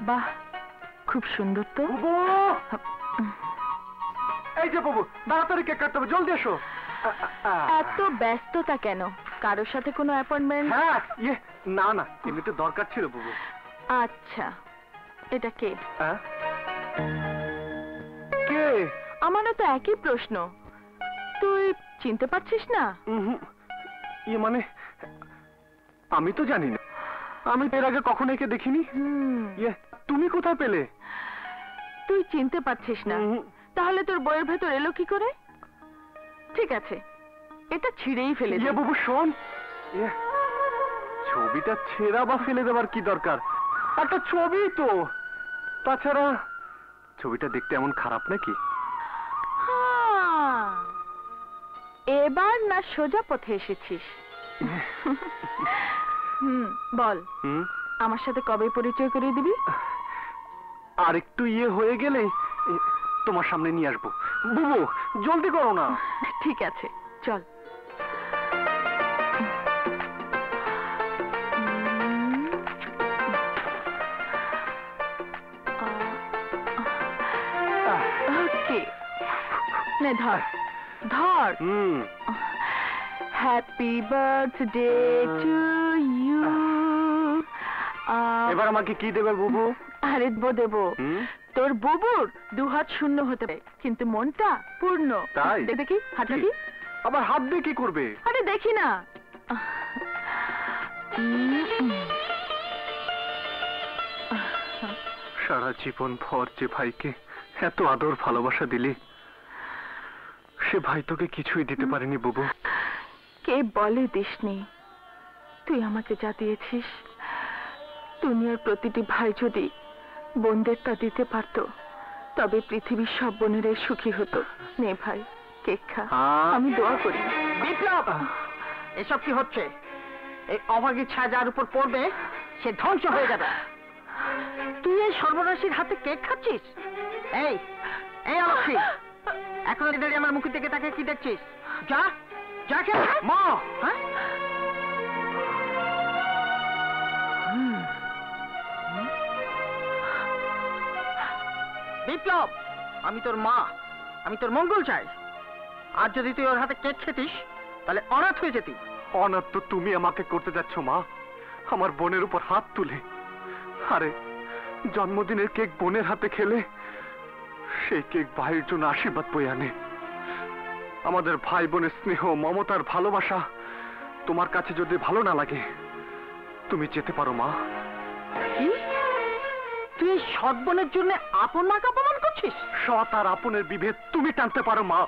বাহ, খুব সুন্দর তো। এই যে বাবু, তাড়াতাড়ি কেক কাটতে হবে, জলদি এসো। এত ব্যস্ততা কেন? কারোর সাথে কোনো অ্যাপয়েন্টমেন্ট? হ্যাঁ, না না, এমনিতে দরকার ছিল বাবু। আচ্ছা, এটা কে? কে? আমারও তো একই প্রশ্ন। তুই চিনতে পারছিস না? মানে আমি তো জানি না, আমি এর আগে কখনো একে দেখিনি। তুমি কোথায় পেলে? তুই চিনতে পারছিস না, তাহলে তোর বইয়ের ভেতর এলো কি করে? ঠিক আছে, এটা ছিঁড়েই ফেলে দে। বাবু শোন, ছবিটা ছেঁড়া বা ফেলে দেবার কি দরকার? একটা ছবি তো, তাছাড়া ছবিটা দেখতে এমন খারাপ নাকি? এবার না সোজা পথে এসেছিস। বল, আমার সাথে কবে পরিচয় করিয়ে দিবি? আর একটু হয়ে গেলে তোমার সামনে নিয়ে আসবো। বুবু, জলদি করো না। ঠিক আছে, চল। ওকে, নে ধর ধর। Happy birthday to you. এবার আমাকে কি দেবে বুবু? আরে দেবো, তোর বুবুর 2 হাত শূন্য হতে পারে, কিন্তু মনটা পূর্ণ। তাই? দেখি হাত দেখি। আবার হাত দিয়ে কি করবে? আরে দেখি না। সারা জীবন ভর যে ভাইকে এত আদর ভালোবাসা দিলি, সে ভাই তোকে কিছুই দিতে পারেনি বুবু। কে বলে দিসনি? তুই আমাকে যা দিয়েছিস, দুনিয়ার প্রতিটি ভাই যদি বোনদের তা দিতে পারতো, তবে পৃথিবীর সব বোনেরাই সুখী হতো। নে ভাই, কেক খা, আমি দোয়া করি। বিপ্লব, এসব কি হচ্ছে? এই অভাগী ছায়া যার উপর পড়বে সে ধ্বংস হয়ে যাবে। তুই এই সর্বনাশীর হাতে কেক খাচ্ছিস? এই এই অলক্ষী, এখন দাঁড়িয়ে আমার মুখের দিকে তাকে কি দেখছিস? যা যা কে মা। বিপ্লব, আমি তোর মা, আমি তোর মঙ্গল চাই। আর যদি তুই ওর হাতে কেক খেতিস তাহলে অনাথ হয়ে যেতি। অনাথ তো তুমি আমাকে করতে যাচ্ছ মা, আমার বোনের উপর হাত তুলে। আরে জন্মদিনের কেক বোনের হাতে খেলে সেই কেক ভাইয়ের জন্য আশীর্বাদ বয়ে আনে। আমাদের ভাই বোনের স্নেহ, মমতার ভালোবাসা তোমার কাছে যদি ভালো না লাগে, তুমি যেতে পারো মা। তুই সৎ বোনের জন্য আপন মাকে অপমান করছিস? সৎ আর আপনের বিভেদ তুমি টানতে পারো মা,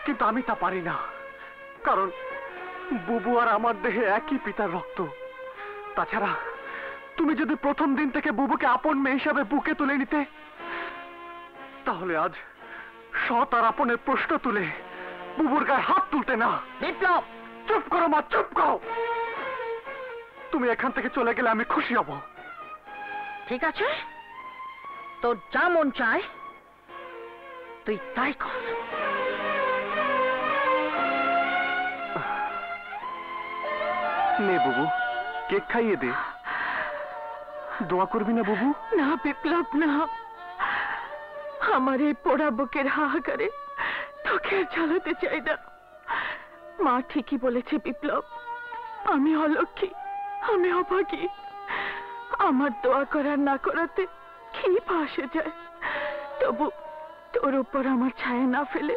কিন্তু আমি তা পারি না। কারণ বুবু আর আমার দেহে একই পিতার রক্ত। তাছাড়া তুমি যদি প্রথম দিন থেকে বুবুকে আপন মেয়ে হিসাবে বুকে তুলে নিতে, তাহলে আজ সৎ আর আপনের প্রশ্ন তুলে বুবুর গায়ে হাত তুলতে না। বিপ্লব, চুপ করো মা, চুপ করো। তুমি এখান থেকে চলে গেলে আমি খুশি হব। ঠিক আছে, তোর যা মন চায় তুই তাই কর। নে বুবু, কেক খাইয়ে দে। দোয়া করবি না বুবু? না বিপ্লব, না। আমার এই পোড়া বুকের হাহাকারে তোকে জ্বালাতে চাই না। মা ঠিকই বলেছে বিপ্লব, আমি অলক্ষী, আমি অভাগী। আমার দোয়া করার না করাতে কি ভাসে যায়। তবু তোর উপর আমার ছায়া না ফেলে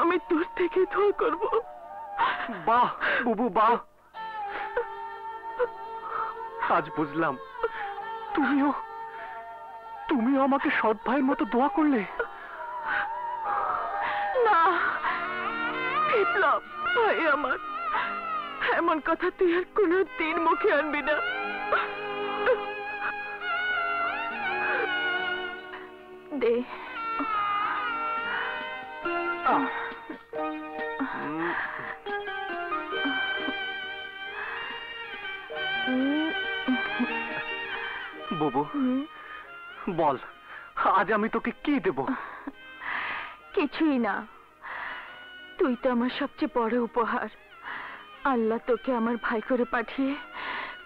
আমি তোর থেকে দোয়া করব। বাহ বুবু, বাহ। আজ বুঝলাম তুমিও আমাকে সৎ ভাইয়ের মতো দোয়া করলে। না বিপ্লব ভাই আমার, এমন কথা তুই আর কোনোদিন মুখে আনবি না। দে। বুবু বল, আজ আমি তোকে কি দেব? কিছুই না, তুই তো আমার সবচেয়ে বড় উপহার। আল্লাহ তোকে আমার ভাই করে পাঠিয়ে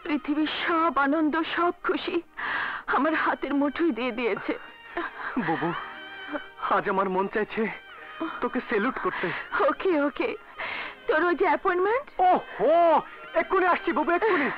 পৃথিবীর সব আনন্দ, সব খুশি আমার হাতের মুঠোই দিয়ে দিয়েছে। বুবু, আজ আমার মন চাইছে তোকে সেলুট করতে। ওকে ওকে, তোর ওই যে অ্যাপয়েন্টমেন্ট। ও হো, এক্ষুনি আসছি বুবু, এক্ষুনি।